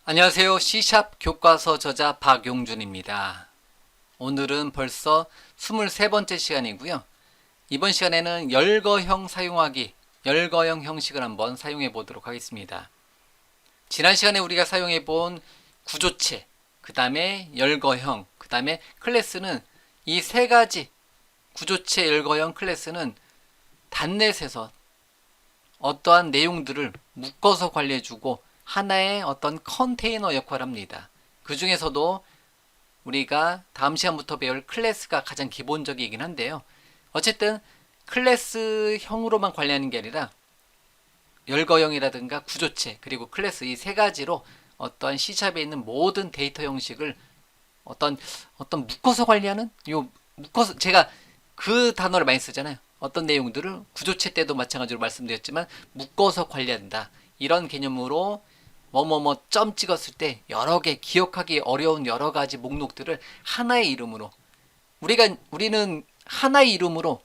안녕하세요. C샵 교과서 저자 박용준입니다. 오늘은 벌써 23번째 시간이고요. 이번 시간에는 열거형 사용하기, 열거형 형식을 한번 사용해 보도록 하겠습니다. 지난 시간에 우리가 사용해 본 구조체, 그 다음에 열거형, 그 다음에 클래스는 이 세 가지 구조체, 열거형, 클래스는 단넷에서 어떠한 내용들을 묶어서 관리해주고 하나의 어떤 컨테이너 역할을 합니다. 그 중에서도 우리가 다음 시간부터 배울 클래스가 가장 기본적이긴 한데요. 어쨌든 클래스형으로만 관리하는 게 아니라 열거형이라든가 구조체 그리고 클래스 이 세 가지로 어떤 C샵에 있는 모든 데이터 형식을 어떤 묶어서 관리하는 요 묶어서 제가 그 단어를 많이 쓰잖아요. 어떤 내용들을 구조체 때도 마찬가지로 말씀드렸지만 묶어서 관리한다. 이런 개념으로 뭐뭐뭐 점 찍었을 때 여러 개 기억하기 어려운 여러 가지 목록들을 하나의 이름으로 우리는 하나의 이름으로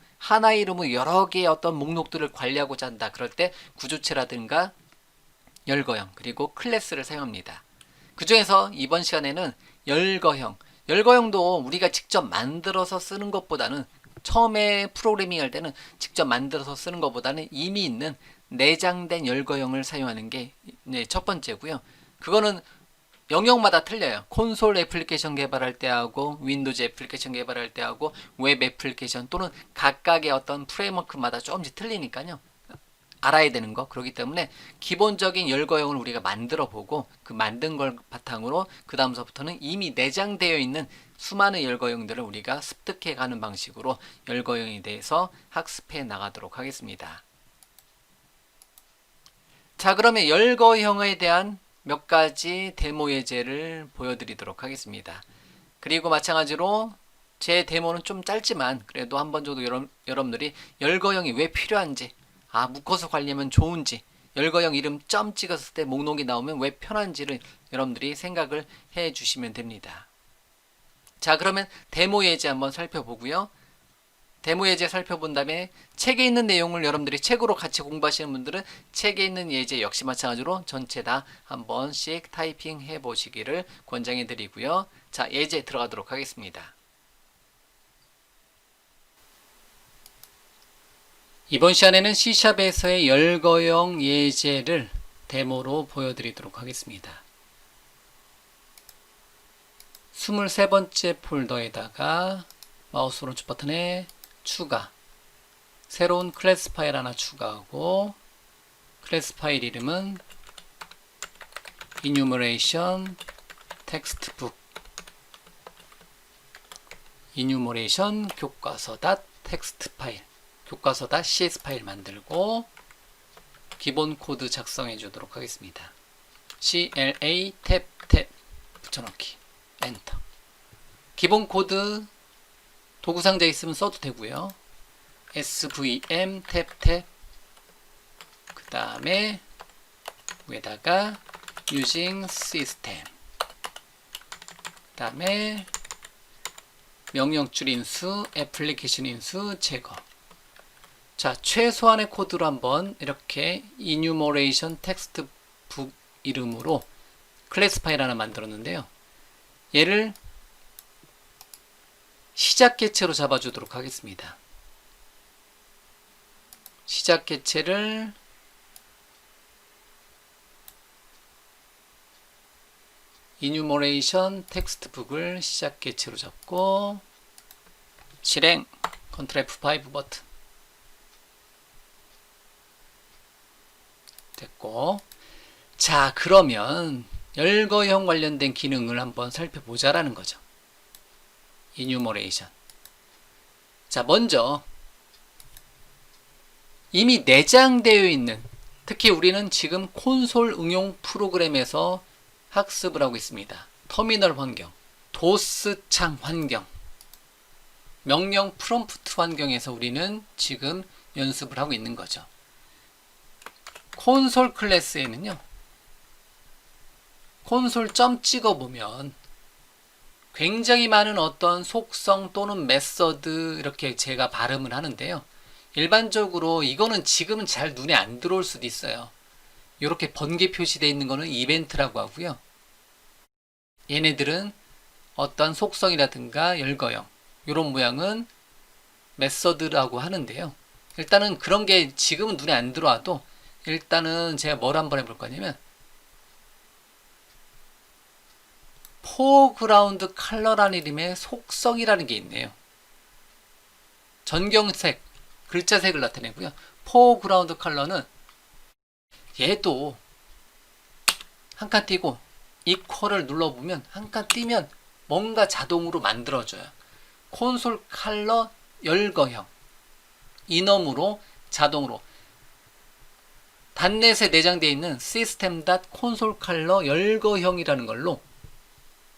여러 개의 어떤 목록들을 관리하고자 한다. 그럴 때 구조체라든가 열거형 그리고 클래스를 사용합니다. 그 중에서 이번 시간에는 열거형도 우리가 직접 만들어서 쓰는 것보다는 처음에 프로그래밍 할 때는 직접 만들어서 쓰는 것보다는 이미 있는 내장된 열거형을 사용하는 게 첫 번째고요. 그거는 영역마다 틀려요. 콘솔 애플리케이션 개발할 때 하고 윈도우즈 애플리케이션 개발할 때 하고 웹 애플리케이션 또는 각각의 어떤 프레임워크마다 조금씩 틀리니까요. 알아야 되는 거. 그렇기 때문에 기본적인 열거형을 우리가 만들어 보고 그 만든 걸 바탕으로 그 다음서부터는 이미 내장되어 있는 수많은 열거형들을 우리가 습득해 가는 방식으로 열거형에 대해서 학습해 나가도록 하겠습니다. 자, 그러면 열거형에 대한 몇 가지 데모 예제를 보여드리도록 하겠습니다. 그리고 마찬가지로 제 데모는 좀 짧지만 그래도 한 번 정도 여러분들이 열거형이 왜 필요한지, 묶어서 관리하면 좋은지, 열거형 이름 점 찍었을 때 목록이 나오면 왜 편한지를 여러분들이 생각을 해 주시면 됩니다. 자, 그러면 데모 예제 한번 살펴보고요. 데모 예제 살펴본 다음에 책에 있는 내용을 여러분들이 책으로 같이 공부하시는 분들은 책에 있는 예제 역시 마찬가지로 전체 다 한 번씩 타이핑 해 보시기를 권장해 드리고요. 자, 예제 들어가도록 하겠습니다. 이번 시간에는 C샵에서의 열거형 예제를 데모로 보여드리도록 하겠습니다. 23번째 폴더에다가 마우스 오른쪽 버튼에 추가, 새로운 클래스 파일 하나 추가하고 클래스 파일 이름은 enumeration textbook enumeration 교과서 .text 파일 교과서 .cs 파일 만들고 기본 코드 작성해 주도록 하겠습니다. CLA 탭 붙여넣기 엔터. 기본 코드 도구 상자에 있으면 써도 되고요. SVM 탭 그 다음에 위에다가 using system 그 다음에 명령줄 인수, 애플리케이션 인수 제거. 자, 최소한의 코드로 한번 이렇게 enumeration textbook 이름으로 클래스 파일 하나 만들었는데요. 얘를 시작 개체로 잡아주도록 하겠습니다. 시작 개체를 enumeration textbook을 시작 개체로 잡고 실행 Ctrl F5 버튼 됐고, 자, 그러면 열거형 관련된 기능을 한번 살펴보자라는 거죠. enumeration. 자, 먼저 이미 내장되어 있는, 특히 우리는 지금 콘솔 응용 프로그램에서 학습을 하고 있습니다. 터미널 환경, 도스 창 환경, 명령 프롬프트 환경에서 우리는 지금 연습을 하고 있는 거죠. 콘솔 클래스에는요, 콘솔 점 찍어보면 굉장히 많은 어떤 속성 또는 메서드 이렇게 제가 발음을 하는데요. 일반적으로 이거는 지금은 잘 눈에 안 들어올 수도 있어요. 이렇게 번개 표시되어 있는 거는 이벤트라고 하고요. 얘네들은 어떤 속성이라든가 열거형 이런 모양은 메서드라고 하는데요. 일단은 그런 게 지금은 눈에 안 들어와도 일단은 제가 뭘 한번 해볼 거냐면 포그라운드 컬러라는 이름의 속성이라는 게 있네요. 전경색, 글자색을 나타내고요. 포그라운드 컬러는 얘도 한 칸 띄고 이퀄을 눌러보면 한 칸 띄면 뭔가 자동으로 만들어져요. 콘솔 컬러 열거형 이너으로 자동으로 단넷에 내장되어 있는 시스템.콘솔 컬러 열거형이라는 걸로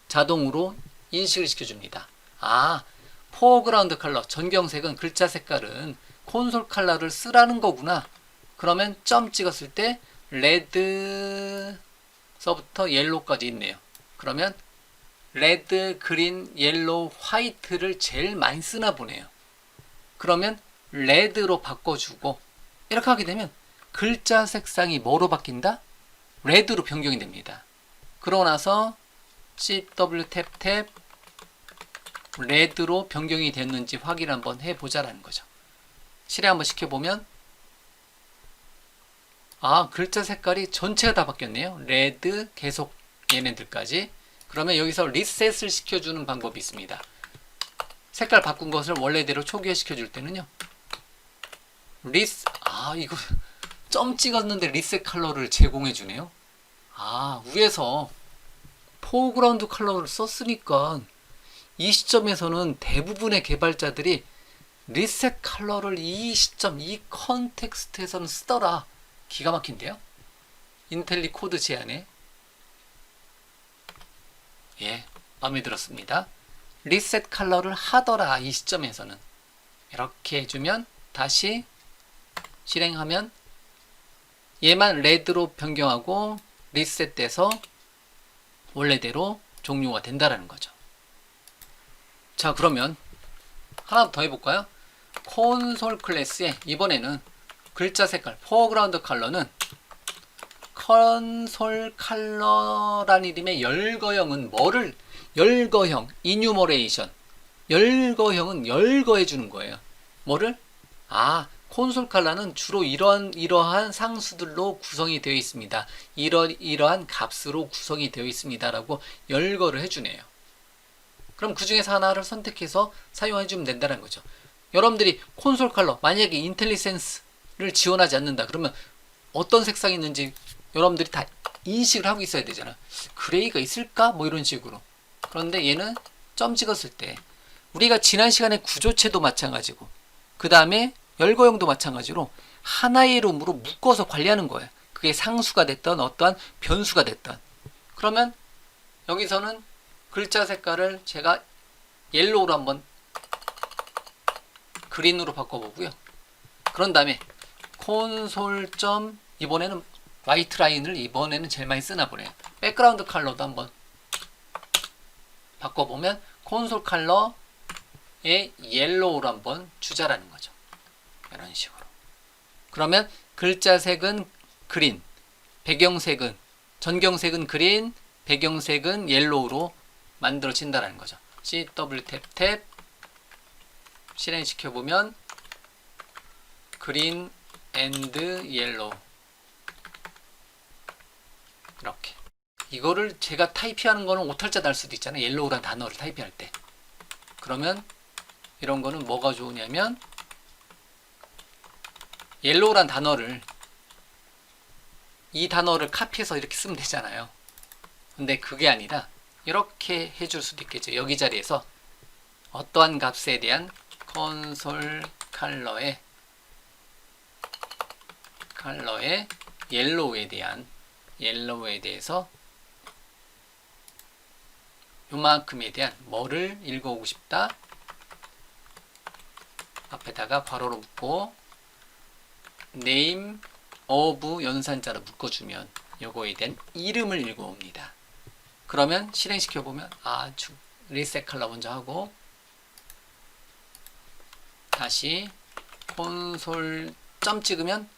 자동으로 인식을 시켜줍니다. 아, 포그라운드 컬러 전경색은 글자 색깔은 콘솔 컬러를 쓰라는 거구나. 그러면 점 찍었을 때 레드서부터 옐로우까지 있네요. 그러면 레드, 그린, 옐로우, 화이트를 제일 많이 쓰나 보네요. 그러면 레드로 바꿔주고 이렇게 하게 되면 글자 색상이 뭐로 바뀐다? 레드로 변경이 됩니다. 그러고 나서 CW 탭 레드로 변경이 됐는지 확인 한번 해보자라는 거죠. 실행 한번 시켜보면 아, 글자 색깔이 전체가 다 바뀌었네요. 레드 계속 얘네들까지. 그러면 여기서 리셋을 시켜주는 방법이 있습니다. 색깔 바꾼 것을 원래대로 초기화 시켜줄 때는요. 이거 점 찍었는데 리셋 컬러를 제공해 주네요. 아, 위에서 포그라운드 컬러를 썼으니까 이 시점에서는 대부분의 개발자들이 리셋 컬러를 이 시점, 이 컨텍스트에서는 쓰더라. 기가 막힌데요? 인텔리 코드 제안에 마음에 들었습니다. 리셋 컬러를 하더라. 이 시점에서는 이렇게 해주면 다시 실행하면 얘만 레드로 변경하고 리셋돼서 원래대로 종료가 된다라는 거죠. 자, 그러면 하나 더 해볼까요? 콘솔 클래스에 이번에는 글자 색깔 포그라운드 컬러는 콘솔 컬러라는 이름의 열거형은 뭐를 열거형 이뉴머레이션 열거형은 열거해 주는 거예요. 뭐를? 콘솔 컬러는 주로 이러한 상수들로 구성이 되어 있습니다. 이러한 값으로 구성이 되어 있습니다. 라고 열거를 해주네요. 그럼 그 중에서 하나를 선택해서 사용해주면 된다는 거죠. 여러분들이 콘솔 컬러, 만약에 인텔리센스를 지원하지 않는다. 그러면 어떤 색상이 있는지 여러분들이 다 인식을 하고 있어야 되잖아. 그레이가 있을까? 뭐 이런 식으로. 그런데 얘는 점 찍었을 때 우리가 지난 시간에 구조체도 마찬가지고 그 다음에 열거형도 마찬가지로 하나의 이름으로 묶어서 관리하는 거예요. 그게 상수가 됐던 어떠한 변수가 됐던. 그러면 여기서는 글자 색깔을 제가 옐로우로 한번 그린으로 바꿔보고요. 그런 다음에 콘솔 점 이번에는 화이트 라인을 이번에는 제일 많이 쓰나 보네요. 백그라운드 컬러도 한번 바꿔보면 콘솔 컬러에 옐로우로 한번 주자라는 거죠. 이런 식으로. 그러면 글자색은 그린, 배경색은 전경색은 그린, 배경색은 옐로우로 만들어진다는 거죠. CW 탭 실행시켜보면 그린 앤드 옐로우 이렇게. 이거를 제가 타이핑하는 거는 오탈자 날 수도 있잖아요. 옐로우란 단어를 타이핑할 때. 그러면 이런 거는 뭐가 좋으냐면 옐로우란 단어를 이 단어를 카피해서 이렇게 쓰면 되잖아요. 근데 그게 아니라 이렇게 해줄 수도 있겠죠. 여기 자리에서 어떠한 값에 대한 콘솔 컬러의 옐로우에 대해서 요만큼에 대한 뭐를 읽어오고 싶다. 앞에다가 괄호로 묶고 name of 연산자로 묶어주면 요거에 대한 이름을 읽어옵니다. 그러면 실행시켜보면 리셋 컬러 먼저 하고 다시 콘솔 점 찍으면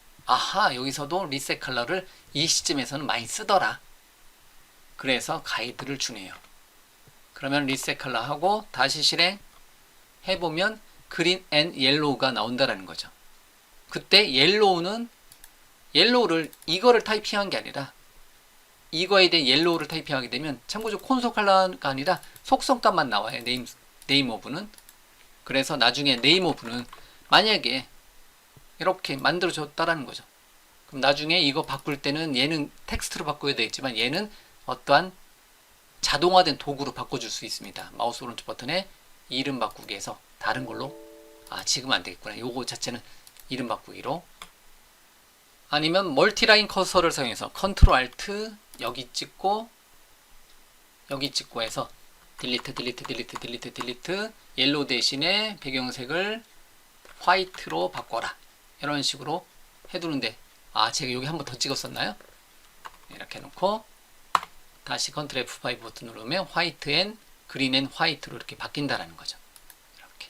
여기서도 리셋 컬러를 이 시점에서는 많이 쓰더라. 그래서 가이드를 주네요. 그러면 리셋 컬러 하고 다시 실행 해보면 그린 앤 옐로우가 나온다라는 거죠. 그때 옐로우를 이거를 타이핑한 게 아니라 이거에 대해 옐로우를 타이핑하게 되면 참고적으로 콘솔 컬러가 아니라 속성값만 나와요. 네임 오브는. 그래서 나중에 네임 오브는 만약에 이렇게 만들어줬다라는 거죠. 그럼 나중에 이거 바꿀 때는 얘는 텍스트로 바꿔야 되겠지만 얘는 어떠한 자동화된 도구로 바꿔줄 수 있습니다. 마우스 오른쪽 버튼에 이름 바꾸기 해서 다른 걸로, 지금 안 되겠구나. 요거 자체는 이름 바꾸기로. 아니면 멀티라인 커서를 사용해서 컨트롤 알트 여기 찍고 해서 딜리트 옐로우 대신에 배경색을 화이트로 바꿔라. 이런 식으로 해두는데, 제가 여기 한번 더 찍었었나요? 이렇게 해놓고 다시 컨트롤 F5 버튼 누르면 화이트 앤 그린 앤 화이트로 이렇게 바뀐다라는 거죠. 이렇게.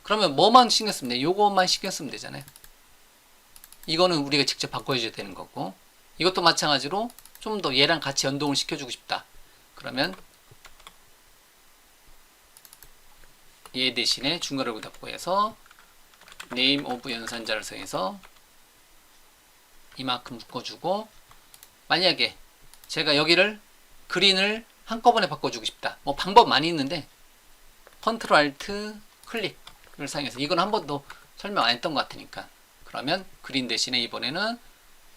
그러면 뭐만 신경 쓰면 돼요? 요것만 신경 쓰면 되잖아요. 이거는 우리가 직접 바꿔줘야 되는 거고, 이것도 마찬가지로 좀 더 얘랑 같이 연동을 시켜주고 싶다. 그러면 얘 대신에 중괄호 닫고 해서 네임 오브 연산자를 사용해서 이만큼 묶어주고, 만약에 제가 여기를 그린을 한꺼번에 바꿔주고 싶다. 뭐 방법 많이 있는데 컨트롤 알트 클릭을 사용해서, 이건 한 번도 설명 안 했던 것 같으니까, 그러면 그린 대신에 이번에는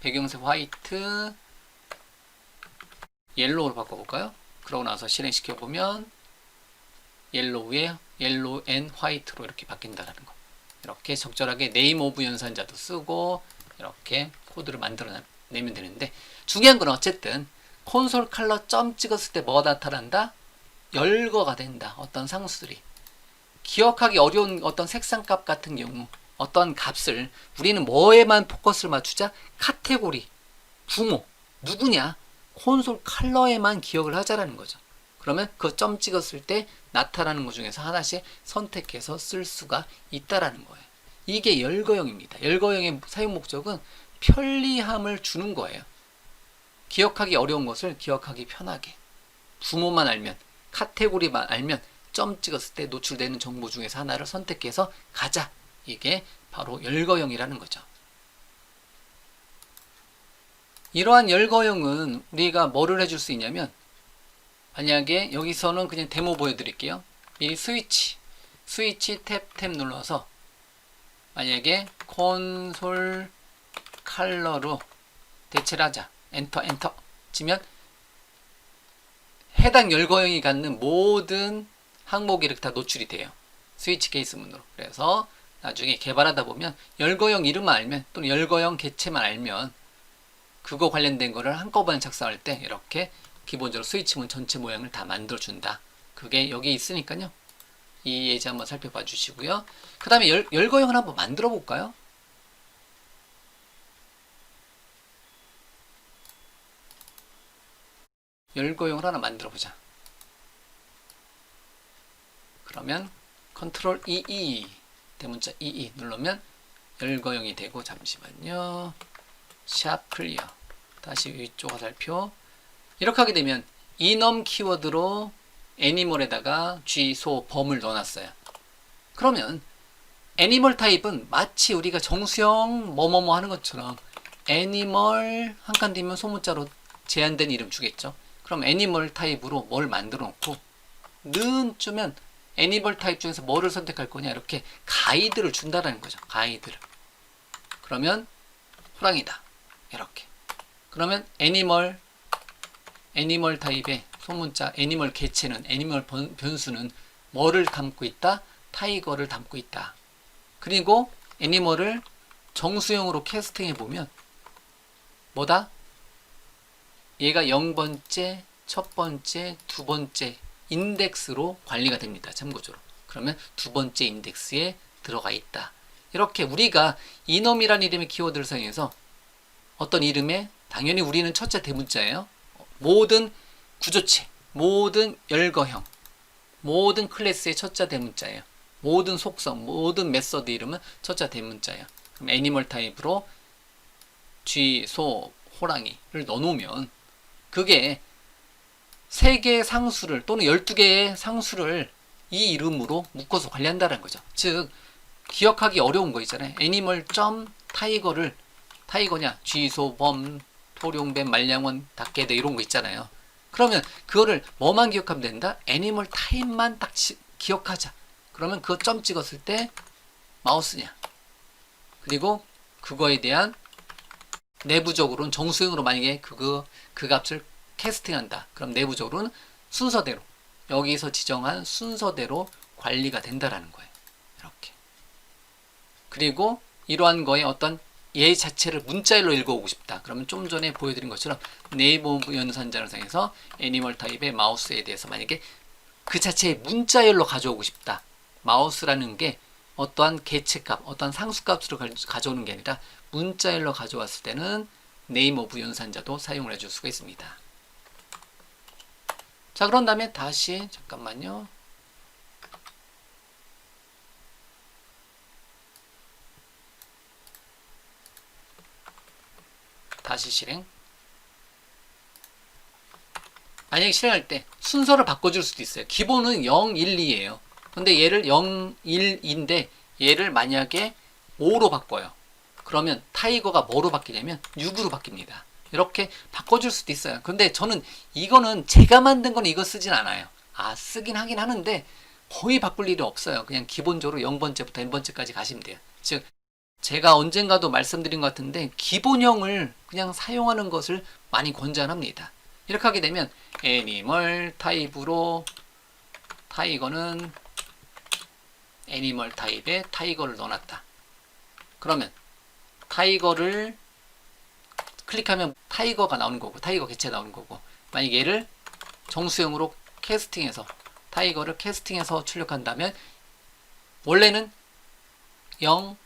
배경색 화이트 옐로우로 바꿔볼까요? 그러고 나서 실행시켜보면 옐로우 앤 화이트로 이렇게 바뀐다라는 거. 이렇게 적절하게 네임 오브 연산자도 쓰고 이렇게 코드를 만들어내면 되는데, 중요한 건 어쨌든 콘솔 컬러 점 찍었을 때 뭐가 나타난다? 열거가 된다. 어떤 상수들이. 기억하기 어려운 어떤 색상값 같은 경우, 어떤 값을 우리는 뭐에만 포커스를 맞추자? 카테고리, 부모, 누구냐? 콘솔 컬러에만 기억을 하자라는 거죠. 그러면 그 점 찍었을 때 나타나는 것 중에서 하나씩 선택해서 쓸 수가 있다라는 거예요. 이게 열거형입니다. 열거형의 사용 목적은 편리함을 주는 거예요. 기억하기 어려운 것을 기억하기 편하게. 부모만 알면, 카테고리만 알면 점 찍었을 때 노출되는 정보 중에서 하나를 선택해서 가자. 이게 바로 열거형이라는 거죠. 이러한 열거형은 우리가 뭐를 해줄 수 있냐면, 만약에 여기서는 그냥 데모 보여드릴게요. 이 스위치 탭 눌러서 만약에 콘솔 컬러로 대체를 하자. 엔터 치면 해당 열거형이 갖는 모든 항목이 이렇게 다 노출이 돼요. 스위치 케이스 문으로. 그래서 나중에 개발하다 보면 열거형 이름만 알면, 또는 열거형 개체만 알면 그거 관련된 거를 한꺼번에 작성할 때 이렇게 기본적으로 스위치문 전체 모양을 다 만들어준다. 그게 여기 있으니까요. 이 예제 한번 살펴봐 주시고요. 그 다음에 열거형을 한번 만들어 볼까요? 열거형을 하나 만들어 보자. 그러면 컨트롤 EE, 대문자 EE 누르면 열거형이 되고, 잠시만요. 샵 클리어. 다시 위쪽 화살표. 이렇게 하게 되면 이넘 키워드로 애니멀에다가 쥐, 소, 범을 넣어놨어요. 그러면 애니멀 타입은 마치 우리가 정수형 뭐뭐뭐 하는 것처럼 애니멀 한 칸 뒤면 소문자로 제한된 이름 주겠죠. 그럼 애니멀 타입으로 뭘 만들어 놓고, 는쯤면 애니멀 타입 중에서 뭐를 선택할 거냐, 이렇게 가이드를 준다라는 거죠. 가이드를. 그러면 호랑이다. 이렇게. 그러면 애니멀 타입의 소문자, 애니멀 개체는, 애니멀 변수는 뭐를 담고 있다? 타이거를 담고 있다. 그리고 애니멀을 정수형으로 캐스팅해 보면 뭐다? 얘가 0번째, 첫 번째, 두 번째 인덱스로 관리가 됩니다. 참고적으로. 그러면 두 번째 인덱스에 들어가 있다. 이렇게 우리가 이놈이라는 이름의 키워드를 사용해서 어떤 이름에, 당연히 우리는 첫째 대문자예요. 모든 구조체, 모든 열거형, 모든 클래스의 첫째 대문자예요. 모든 속성, 모든 메서드 이름은 첫째 대문자예요. 그럼 애니멀 타입으로 쥐, 소, 호랑이를 넣어놓으면 그게 3개의 상수를 또는 12개의 상수를 이 이름으로 묶어서 관리한다는 거죠. 즉 기억하기 어려운 거 있잖아요. 애니멀 점 타이거를 타이거냐 쥐소 범 토룡뱀 말량원 닭개대 이런 거 있잖아요. 그러면 그거를 뭐만 기억하면 된다? 애니멀 타입만 딱 기억하자. 그러면 그거 점 찍었을 때 마우스냐 그리고 그거에 대한 내부적으로는 정수형으로 만약에 그 값을 캐스팅한다. 그럼 내부적으로는 순서대로 여기서 지정한 순서대로 관리가 된다라는 거예요. 이렇게. 그리고 이러한 거에 어떤 얘 자체를 문자열로 읽어오고 싶다. 그러면 좀 전에 보여드린 것처럼 네이버 연산자를 사용해서 애니멀 타입의 마우스에 대해서 만약에 그 자체의 문자열로 가져오고 싶다. 마우스라는 게 어떠한 개체값, 어떠한 상수값으로 가져오는 게 아니라 문자열로 가져왔을 때는 네임 오브 연산자도 사용을 해줄 수가 있습니다. 자, 그런 다음에 다시 잠깐만요. 다시 실행. 만약에 실행할 때 순서를 바꿔줄 수도 있어요. 기본은 0, 1, 2예요. 근데 얘를 0, 1, 2인데 얘를 만약에 5로 바꿔요. 그러면 타이거가 뭐로 바뀌냐면 6으로 바뀝니다. 이렇게 바꿔줄 수도 있어요. 근데 저는 이거는 제가 만든 건 이거 쓰진 않아요. 쓰긴 하긴 하는데 거의 바꿀 일이 없어요. 그냥 기본적으로 0번째부터 n번째까지 가시면 돼요. 즉 제가 언젠가도 말씀드린 것 같은데 기본형을 그냥 사용하는 것을 많이 권장합니다. 이렇게 하게 되면 애니멀 타입으로 타이거는 애니멀 타입에 타이거를 넣어놨다. 그러면 타이거를 클릭하면 타이거가 나오는 거고 타이거 개체 나오는 거고 만약 얘를 정수형으로 캐스팅해서 타이거를 캐스팅해서 출력한다면 원래는 0,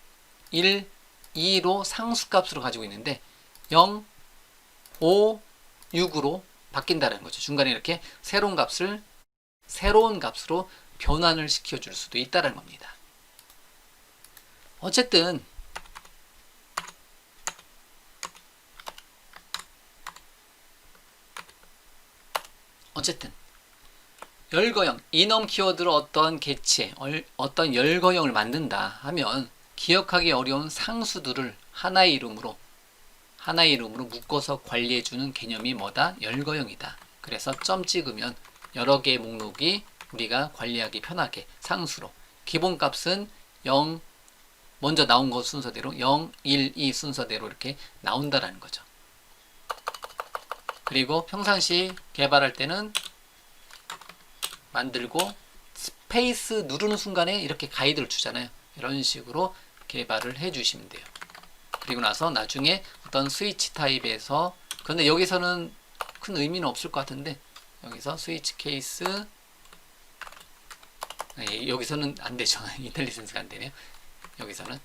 1, 2로 상수값으로 가지고 있는데 0, 5, 6으로 바뀐다는 거죠. 중간에 이렇게 새로운 값으로 변환을 시켜줄 수도 있다는 겁니다. 어쨌든 열거형, 이넘 키워드로 어떤 개체, 어떤 열거형을 만든다 하면 기억하기 어려운 상수들을 하나의 이름으로 묶어서 관리해주는 개념이 뭐다? 열거형이다. 그래서 점 찍으면 여러 개의 목록이 우리가 관리하기 편하게 상수로 기본값은 0 먼저 나온 것 순서대로 0, 1, 2 순서대로 이렇게 나온다라는 거죠. 그리고 평상시 개발할 때는 만들고 스페이스 누르는 순간에 이렇게 가이드를 주잖아요. 이런 식으로 개발을 해 주시면 돼요. 그리고 나서 나중에 어떤 스위치 타입에서 근데 여기서는 큰 의미는 없을 것 같은데 여기서 스위치 케이스 여기서는 안 되죠. 인텔리센스가 안 되네요. 여기서는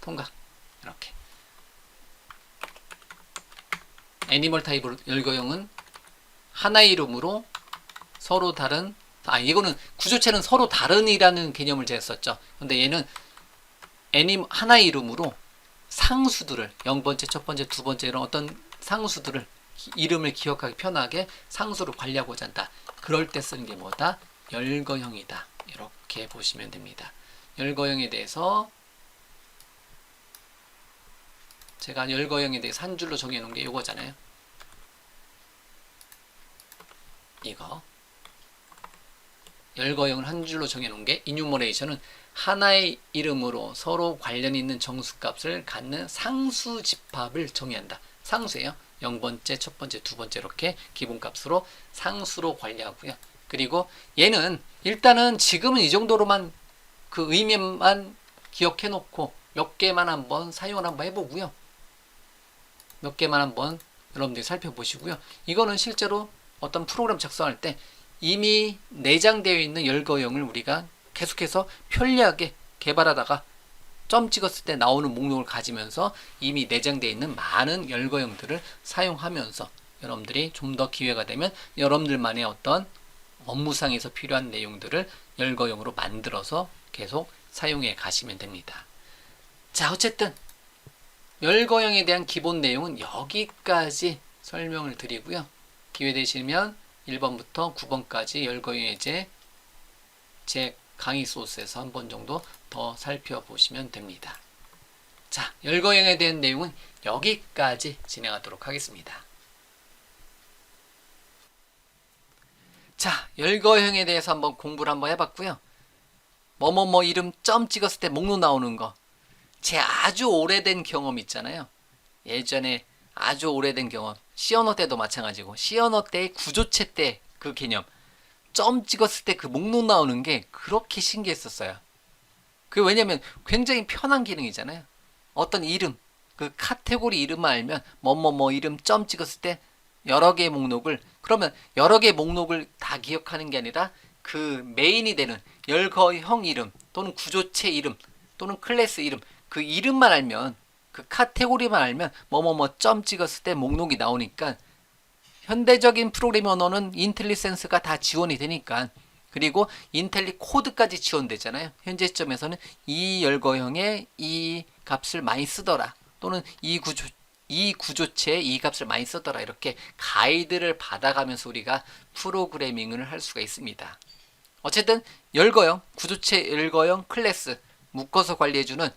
통각 이렇게 애니멀 타입으로 열거형은 하나의 이름으로 서로 다른 이거는 구조체는 서로 다른이라는 개념을 제가 썼죠. 근데 얘는 하나의 이름으로 상수들을 0번째, 첫 번째, 두 번째 이런 어떤 상수들을 이름을 기억하기 편하게 상수로 관리하고자 한다. 그럴 때 쓰는 게 뭐다? 열거형이다. 이렇게 보시면 됩니다. 열거형에 대해서 제가 열거형에 대해서 한 줄로 정해놓은 게 이거잖아요. 이거 열거형을 한 줄로 정해놓은 게 이뉴머레이션은 하나의 이름으로 서로 관련 있는 정수값을 갖는 상수 집합을 정의한다. 상수예요. 0번째, 첫 번째, 두 번째 이렇게 기본값으로 상수로 관리하고요. 그리고 얘는 일단은 지금은 이 정도로만 그 의미만 기억해 놓고 몇 개만 한번 사용을 한번 해보고요. 몇 개만 한번 여러분들이 살펴보시고요. 이거는 실제로 어떤 프로그램 작성할 때 이미 내장되어 있는 열거형을 우리가 계속해서 편리하게 개발하다가 점 찍었을 때 나오는 목록을 가지면서 이미 내장되어 있는 많은 열거형들을 사용하면서 여러분들이 좀 더 기회가 되면 여러분들만의 어떤 업무상에서 필요한 내용들을 열거형으로 만들어서 계속 사용해 가시면 됩니다. 자, 어쨌든 열거형에 대한 기본 내용은 여기까지 설명을 드리고요. 기회 되시면 1번부터 9번까지 열거예제 제 강의 소스에서 한 번 정도 더 살펴보시면 됩니다. 자, 열거형에 대한 내용은 여기까지 진행하도록 하겠습니다. 자, 열거형에 대해서 한번 공부를 한번 해봤고요. 뭐뭐뭐 이름 점 찍었을 때 목록 나오는 거. 제 아주 오래된 경험 있잖아요. 예전에 아주 오래된 경험. 시언어 때도 마찬가지고 시언어 때의 구조체 때 그 개념. 점 찍었을 때 그 목록 나오는 게 그렇게 신기했었어요. 그 왜냐면 굉장히 편한 기능이잖아요. 어떤 이름, 그 카테고리 이름만 알면 뭐뭐뭐 이름 점 찍었을 때 여러 개의 목록을 그러면 여러 개의 목록을 다 기억하는 게 아니라 그 메인이 되는 열거형 이름 또는 구조체 이름 또는 클래스 이름 그 이름만 알면 그 카테고리만 알면 뭐뭐뭐 점 찍었을 때 목록이 나오니까 현대적인 프로그래밍 언어는 인텔리센스가 다 지원이 되니까 그리고 인텔리 코드까지 지원되잖아요. 현재 시점에서는 이 열거형의 이 값을 많이 쓰더라 또는 이 구조체에 이 값을 많이 쓰더라 이렇게 가이드를 받아가면서 우리가 프로그래밍을 할 수가 있습니다. 어쨌든 열거형, 구조체 열거형 클래스 묶어서 관리해주는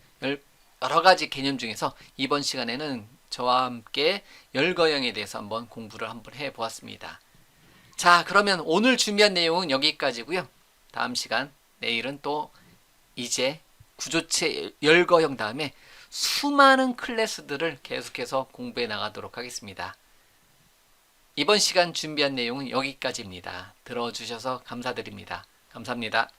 여러 가지 개념 중에서 이번 시간에는 저와 함께 열거형에 대해서 한번 공부를 한번 해보았습니다. 자, 그러면 오늘 준비한 내용은 여기까지고요. 다음 시간 내일은 또 이제 구조체 열거형 다음에 수많은 클래스들을 계속해서 공부해 나가도록 하겠습니다. 이번 시간 준비한 내용은 여기까지입니다. 들어주셔서 감사드립니다. 감사합니다.